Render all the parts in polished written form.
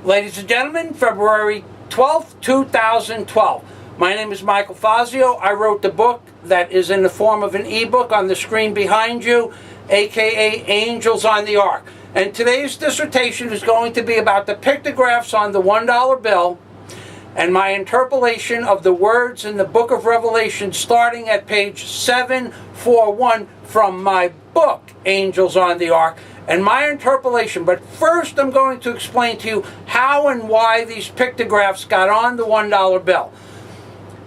Ladies and gentlemen, February 12th, 2012. My name is Michael Fazio. I wrote the book that is in the form of an ebook on the screen behind you, aka Angels on the Ark. And today's dissertation is going to be about the pictographs on the $1 bill and my interpolation of the words in the book of Revelation starting at page 741 from my book, Angels on the Ark, and my interpolation. But first I'm going to explain to you how and why these pictographs got on the $1 bill,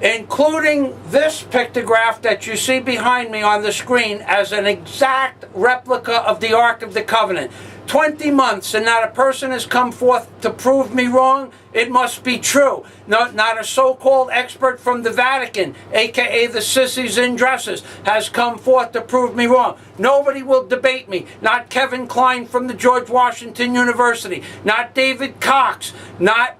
including this pictograph that you see behind me on the screen as an exact replica of the Ark of the Covenant. 20 months and not a person has come forth to prove me wrong. It must be true. Not a so-called expert from the Vatican, aka the sissies in dresses, has come forth to prove me wrong. Nobody will debate me. Not Kevin Klein from the George Washington University. Not David Cox. Not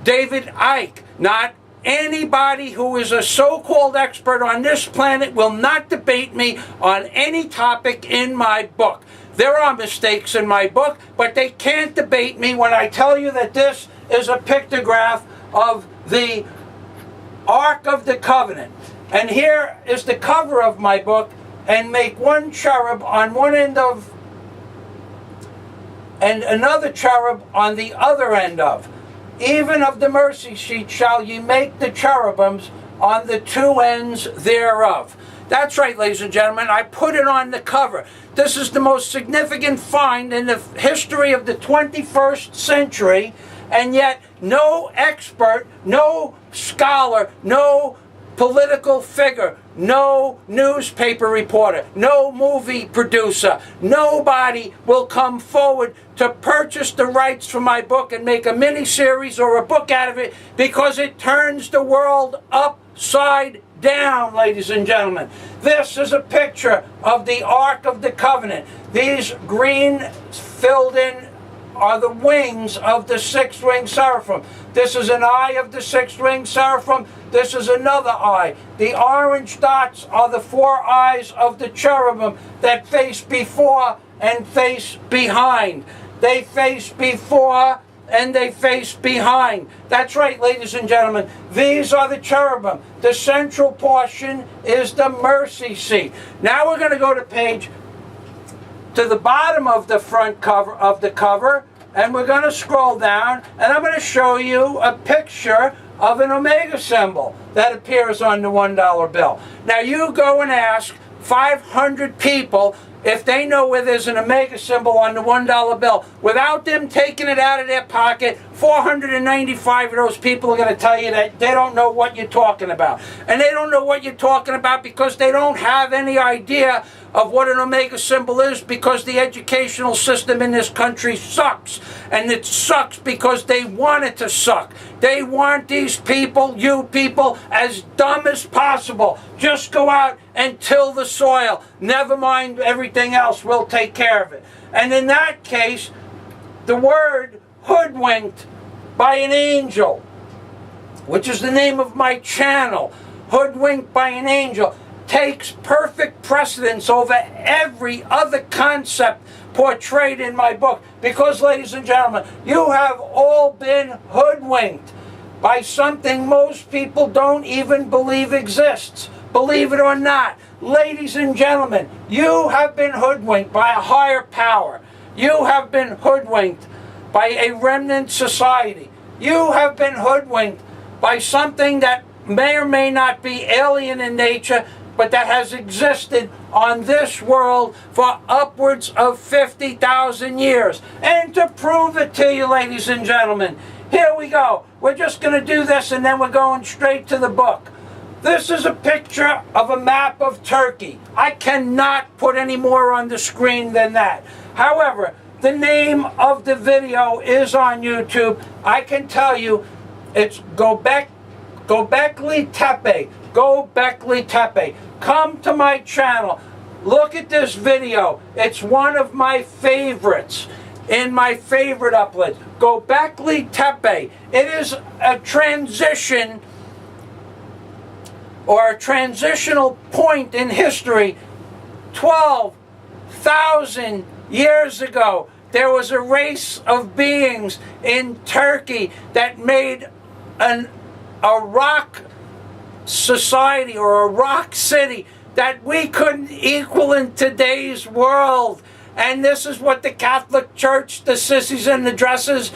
David Icke. Not anybody who is a so-called expert on this planet will not debate me on any topic in my book. There are mistakes in my book, but they can't debate me when I tell you that this is a pictograph of the Ark of the Covenant. And here is the cover of my book, and make one cherub on one end of, and another cherub on the other end of. Even of the mercy seat shall ye make the cherubims on the two ends thereof. That's right, ladies and gentlemen, I put it on the cover. This is the most significant find in the history of the 21st century, and yet no expert, no scholar, no political figure, no newspaper reporter, no movie producer, nobody will come forward to purchase the rights for my book and make a mini-series or a book out of it, because it turns the world upside down, ladies and gentlemen. This is a picture of the Ark of the Covenant. These green filled in are the wings of the six-winged seraphim. This is an eye of the six-winged seraphim. This is another eye. The orange dots are the four eyes of the cherubim that face before and face behind. They face before and they face behind. That's right, ladies and gentlemen. These are the cherubim. The central portion is the mercy seat. Now we're going to go to the bottom of the front cover of the cover, and we're going to scroll down, and I'm going to show you a picture of an omega symbol that appears on the $1 bill. Now you go and ask 500 people if they know where there's an omega symbol on the $1 bill. Without them taking it out of their pocket, 495 of those people are going to tell you that they don't know what you're talking about. And they don't know what you're talking about because they don't have any idea of what an omega symbol is, because the educational system in this country sucks. And it sucks because they want it to suck. They want these people, you people, as dumb as possible. Just go out and till the soil. Never mind everything else, we'll take care of it. And in that case, the word hoodwinked by an angel, which is the name of my channel, hoodwinked by an angel, takes perfect precedence over every other concept portrayed in my book. Because, ladies and gentlemen, you have all been hoodwinked by something most people don't even believe exists. Believe it or not, ladies and gentlemen, you have been hoodwinked by a higher power. You have been hoodwinked by a remnant society. You have been hoodwinked by something that may or may not be alien in nature, but that has existed on this world for upwards of 50,000 years. And to prove it to you, ladies and gentlemen, here we go. We're just going to do this, and then we're going straight to the book. This is a picture of a map of Turkey. I cannot put any more on the screen than that. However, the name of the video is on YouTube. I can tell you it's Gobekli Tepe. Gobekli Tepe. Come to my channel. Look at this video. It's one of my favorites in my favorite uploads. Gobekli Tepe. It is a transition or a transitional point in history 12,000 years ago. there was a race of beings in Turkey that made a rock society or a rock city that we couldn't equal in today's world. And this is what the Catholic Church, the sissies in the dresses,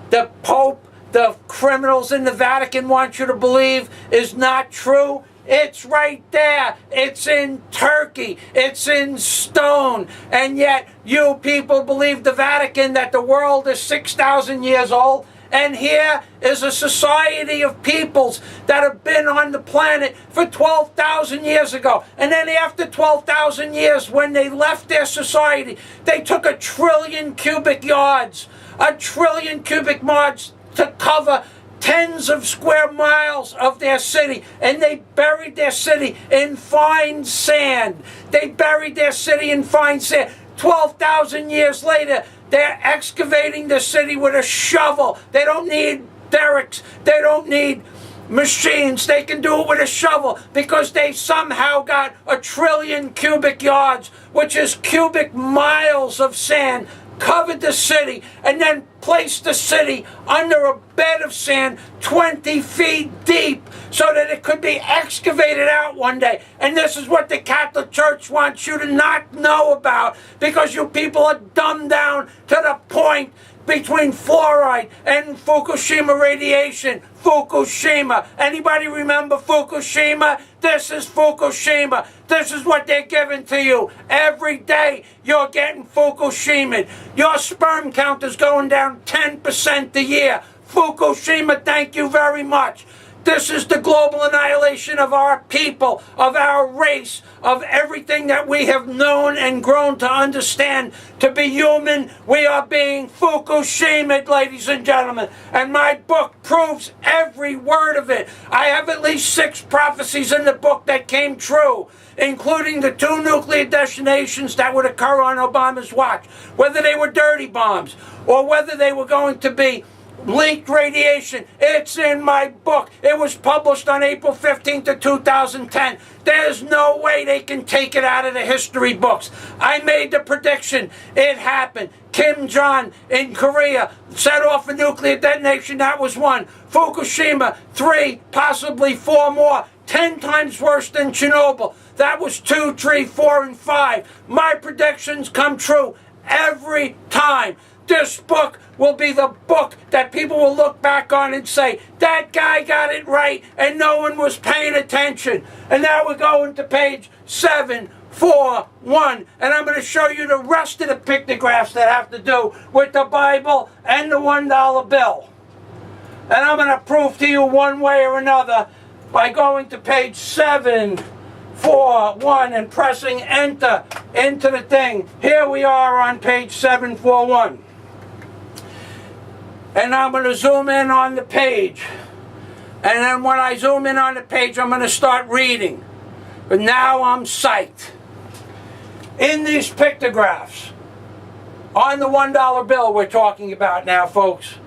the Pope, the criminals in the Vatican want you to believe is not true. It's right there. It's in Turkey. It's in stone. And yet you people believe the Vatican that the world is 6,000 years old. And here is a society of peoples that have been on the planet for 12,000 years ago. And then after 12,000 years, when they left their society, they took 1 trillion cubic yards. 1 trillion cubic yards to cover tens of square miles of their city, and they buried their city in fine sand. They buried their city in fine sand. 12,000 years later, they're excavating the city with a shovel. They don't need derricks. They don't need machines. They can do it with a shovel because they somehow got 1 trillion cubic yards, which is cubic miles of sand, covered the city, and then placed the city under a bed of sand 20 feet deep so that it could be excavated out one day. And this is what the Catholic Church wants you to not know about, because you people are dumbed down to the point between fluoride and Fukushima radiation. Fukushima. Anybody remember Fukushima? This is Fukushima. This is what they're giving to you. Every day you're getting Fukushima. Your sperm count is going down 10% a year. Fukushima, thank you very much. This is the global annihilation of our people, of our race, of everything that we have known and grown to understand to be human. We are being Fukushima'd, ladies and gentlemen. And my book proves every word of it. I have at least 6 prophecies in the book that came true, including the 2 nuclear detonations that would occur on Obama's watch. Whether they were dirty bombs or whether they were going to be leaked radiation. It's in my book. It was published on April 15th of 2010. There's no way they can take it out of the history books. I made the prediction. It happened. Kim Jong in Korea set off a nuclear detonation. That was 1. Fukushima, 3, possibly 4 more. 10 times worse than Chernobyl. That was 2, 3, 4, and 5. My predictions come true every time. This book will be the book that people will look back on and say, that guy got it right and no one was paying attention. And now we're going to page 741, and I'm going to show you the rest of the pictographs that have to do with the Bible and the $1 bill. And I'm going to prove to you one way or another by going to page 741 and pressing enter into the thing. Here we are on page 741. And I'm going to zoom in on the page. And then when I zoom in on the page, I'm going to start reading. But now I'm psyched. In these pictographs, on the $1 bill we're talking about now, folks,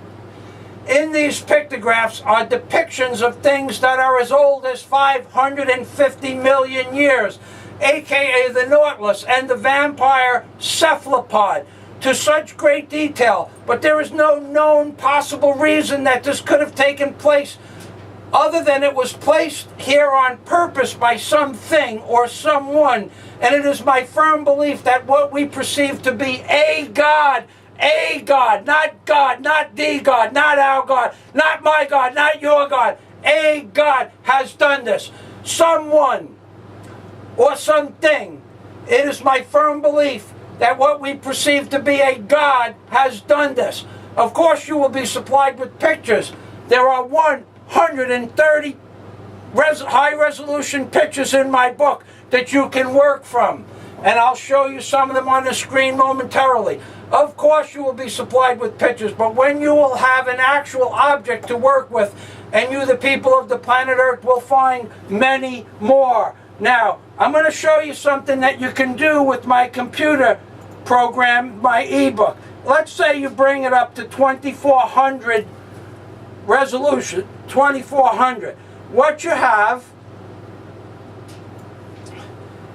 in these pictographs are depictions of things that are as old as 550 million years, aka the Nautilus and the vampire cephalopod, to such great detail. But there is no known possible reason that this could have taken place other than it was placed here on purpose by something or someone. And it is my firm belief that what we perceive to be a God, not the God, not our God, not my God, not your God, a God has done this. Someone or something. It is my firm belief that what we perceive to be a God has done this. Of course, you will be supplied with pictures. There are 130 high-resolution pictures in my book that you can work from. And I'll show you some of them on the screen momentarily. Of course, you will be supplied with pictures, but when you will have an actual object to work with, and you, the people of the planet Earth, will find many more. Now, I'm going to show you something that you can do with my computer program, my ebook. Let's say you bring it up to 2400 resolution, 2400. What you have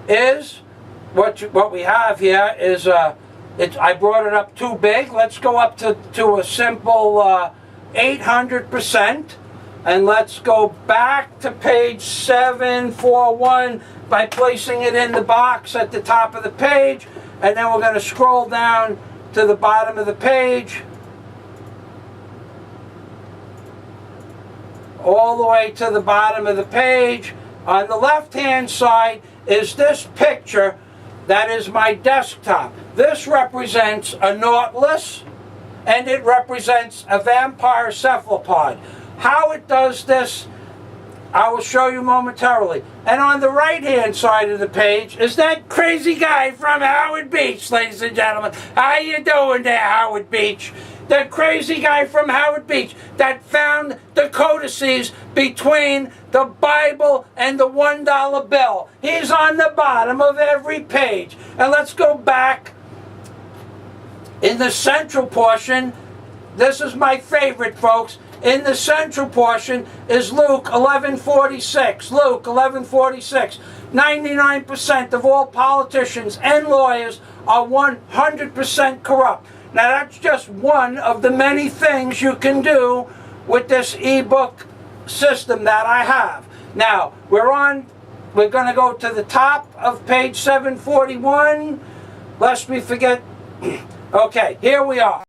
is, what we have here is I brought it up too big. Let's go up to a simple 800%. And let's go back to page 741 by placing it in the box at the top of the page. And then we're going to scroll down to the bottom of the page. All the way to the bottom of the page. On the left-hand side is this picture. That is my desktop. This represents a nautilus, and it represents a vampire cephalopod. How it does this, I will show you momentarily. And on the right-hand side of the page is that crazy guy from Howard Beach, ladies and gentlemen. How you doing there, Howard Beach? The crazy guy from Howard Beach that found the codices between the Bible and the $1 bill. He's on the bottom of every page. And let's go back. In the central portion, this is my favorite, folks. In the central portion is Luke 11:46. Luke 11:46. 99% of all politicians and lawyers are 100% corrupt. Now that's just one of the many things you can do with this ebook system that I have. Now we're going to go to the top of page 741, lest we forget. Okay, here we are.